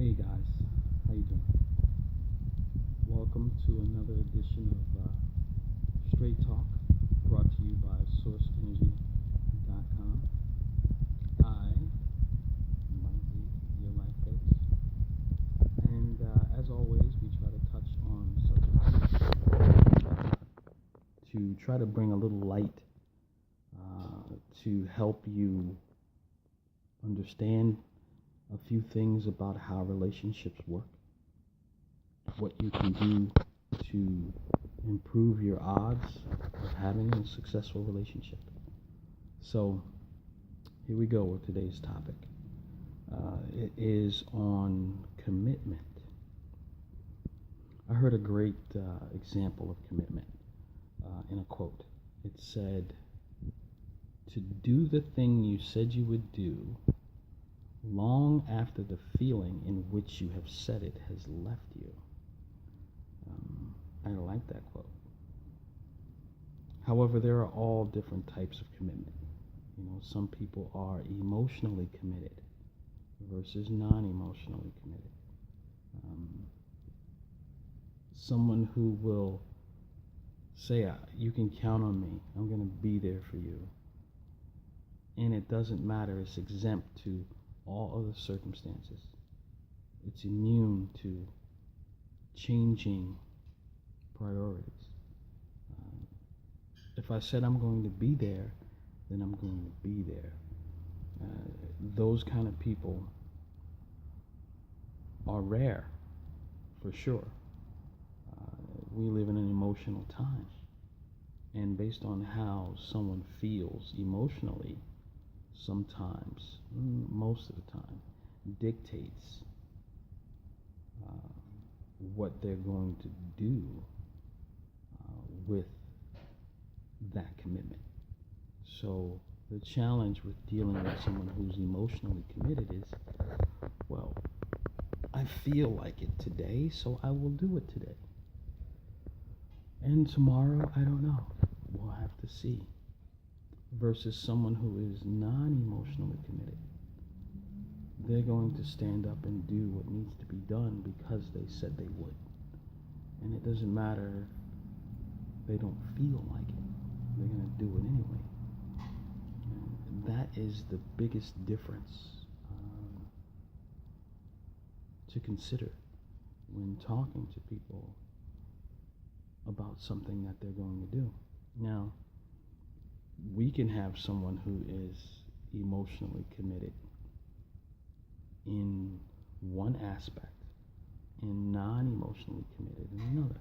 Hey guys, how you doing? Welcome to another edition of Straight Talk, brought to you by SourceEnergy.com. I might be your life coach, and as always, we try to touch on subjects to try to bring a little light to help you understand a few things about how relationships work, what you can do to improve your odds of having a successful relationship. So, here we go with today's topic. It is on commitment. I heard a great example of commitment in a quote. It said, "To do the thing you said you would do long after the feeling in which you have said it has left you." I like that quote. However, there are all different types of commitment. Some people are emotionally committed versus non-emotionally committed. Someone who will say, "You can count on me. I'm going to be there for you." And it doesn't matter. It's exempt to all other circumstances. It's immune to changing priorities. If I said I'm going to be there, then I'm going to be there. Those kind of people are rare, for sure. We live in an emotional time, and based on how someone feels emotionally, sometimes, most of the time, dictates what they're going to do with that commitment. So the challenge with dealing with someone who's emotionally committed is, well, I feel like it today, so I will do it today. And tomorrow, I don't know. We'll have to see. Versus someone who is non-emotionally committed. They're going to stand up and do what needs to be done because they said they would. And it doesn't matter if they don't feel like it. They're going to do it anyway. And that is the biggest difference to consider when talking to people about something that they're going to do. Now, we can have someone who is emotionally committed in one aspect and non-emotionally committed in another.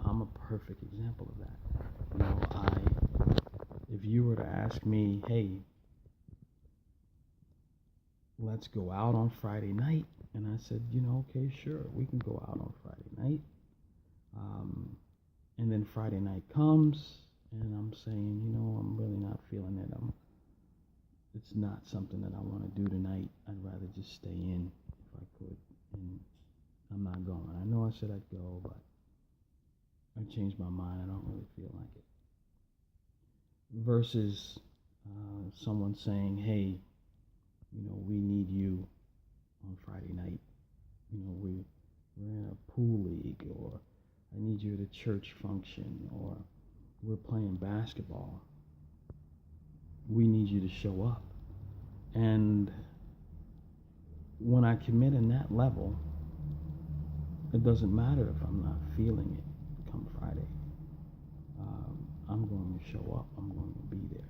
I'm a perfect example of that. If you were to ask me, hey, let's go out on Friday night, and I said, okay, sure, we can go out on Friday night. And then Friday night comes, and I'm saying, I'm really not feeling it. It's not something that I want to do tonight. I'd rather just stay in if I could, and I'm not going. I know I said I'd go, but I changed my mind. I don't really feel like it. Versus someone saying, hey, we need you on Friday night. We're in a pool league, or I need you at a church function, or we're playing basketball. We need you to show up. And when I commit in that level, it doesn't matter if I'm not feeling it come Friday. I'm going to show up. I'm going to be there.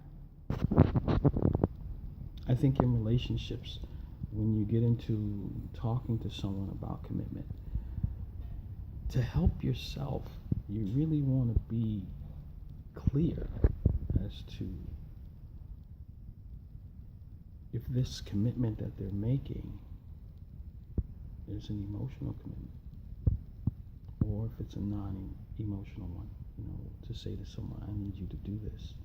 I think in relationships, when you get into talking to someone about commitment, to help yourself, you really want to be clear as to if this commitment that they're making is an emotional commitment, or if it's a non-emotional one. To say to someone, I need you to do this.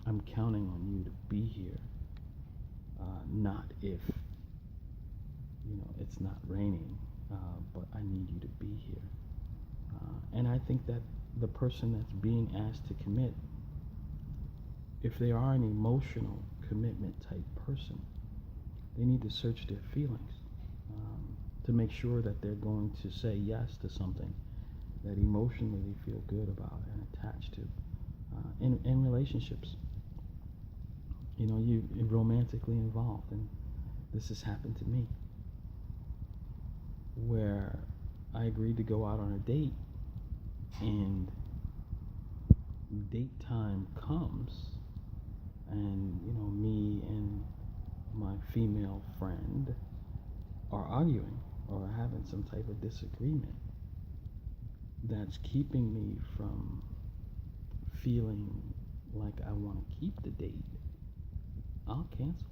I'm counting on you to be here, not if, it's not raining, but I need you to be here. And I think that the person that's being asked to commit, if they are an emotional commitment type person, they need to search their feelings to make sure that they're going to say yes to something that emotionally they feel good about and attached to. In relationships, you're romantically involved, and this has happened to me, where I agreed to go out on a date, and date time comes, and me and my female friend are arguing or having some type of disagreement that's keeping me from feeling like I want to keep the date. I'll cancel.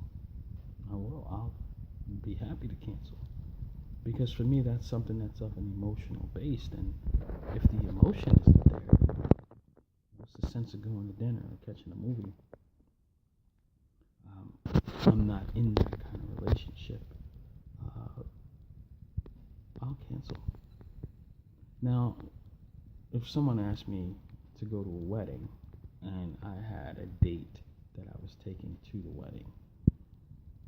I will. I'll be happy to cancel. Because for me, that's something that's of an emotional base. And if the emotion isn't there, what's the sense of going to dinner or catching a movie? I'm not in that kind of relationship. I'll cancel. Now, if someone asked me to go to a wedding and I had a date that I was taking to the wedding,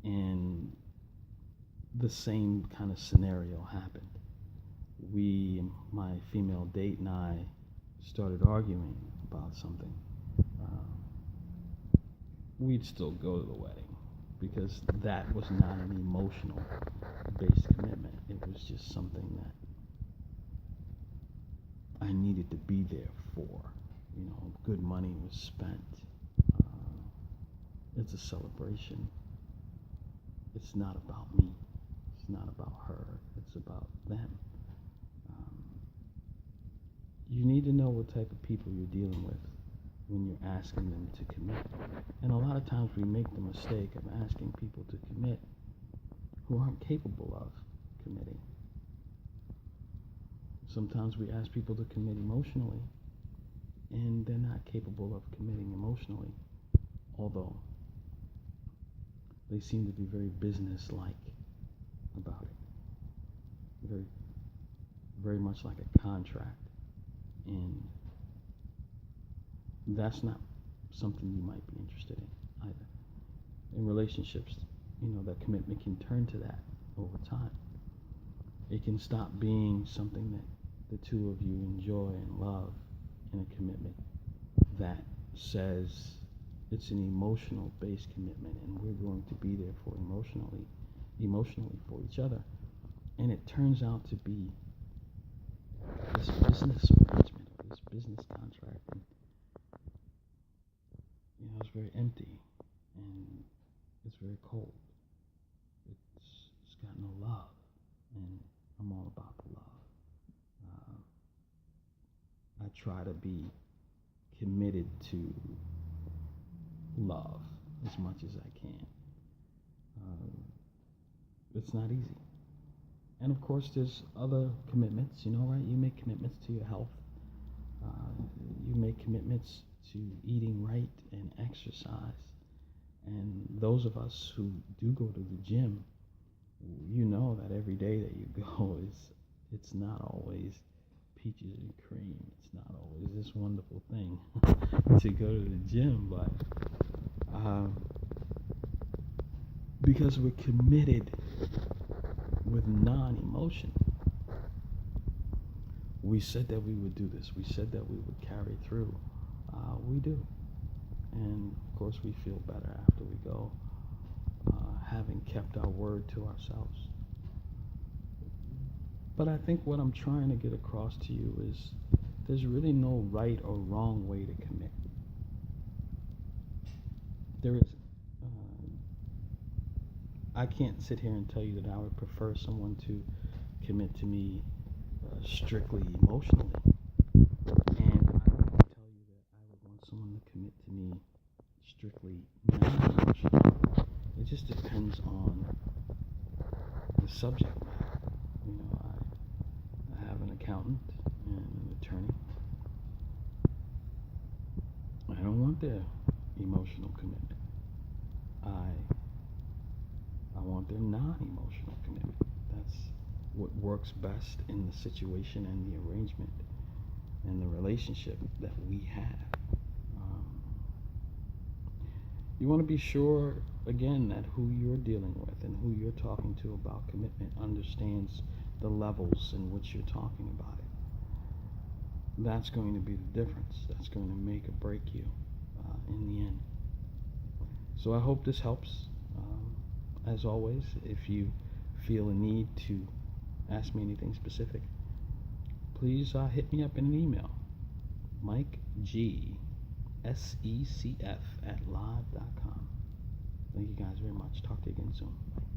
and the same kind of scenario happened, my female date and I started arguing about something, we'd still go to the wedding, because that was not an emotional based commitment. It was just something that I needed to be there for. Good money was spent. It's a celebration. It's not about me. It's not about her. It's about them. You need to know what type of people you're dealing with when you're asking them to commit. And a lot of times we make the mistake of asking people to commit who aren't capable of committing. Sometimes we ask people to commit emotionally, and they're not capable of committing emotionally, although they seem to be very business-like about it. Very, very much like a contract. And that's not something you might be interested in either. In relationships, that commitment can turn to that over time. It can stop being something that the two of you enjoy and love in a commitment that says it's an emotional based commitment, and we're going to be there for emotionally for each other. And it turns out to be this business arrangement, or this business contract, and it's very empty, and it's very cold. It's got no love, and I'm all about the love. I try to be committed to love as much as I can. It's not easy. And of course, there's other commitments, right? You make commitments to your health. You make commitments to eating right and exercise. And those of us who do go to the gym, that every day that you go it's not always peaches and cream. It's not always this wonderful thing to go to the gym, but because we're committed with non-emotion. We said that we would do this. We said that we would carry through. We do. And of course we feel better after we go, having kept our word to ourselves. But I think what I'm trying to get across to you is there's really no right or wrong way to commit. There isn't. I can't sit here and tell you that I would prefer someone to commit to me strictly emotionally. And I would tell you that I would want someone to commit to me strictly non-emotionally. It just depends on the subject matter. I have an accountant and an attorney. I don't want their emotional commitment. I want their non-emotional commitment. That's what works best in the situation and the arrangement and the relationship that we have. You want to be sure, again, that who you're dealing with and who you're talking to about commitment understands the levels in which you're talking about it. That's going to be the difference. That's going to make or break you in the end. So I hope this helps. As always, if you feel a need to ask me anything specific, please hit me up in an email. Mike G. SECF @live.com. Thank you guys very much. Talk to you again soon. Bye.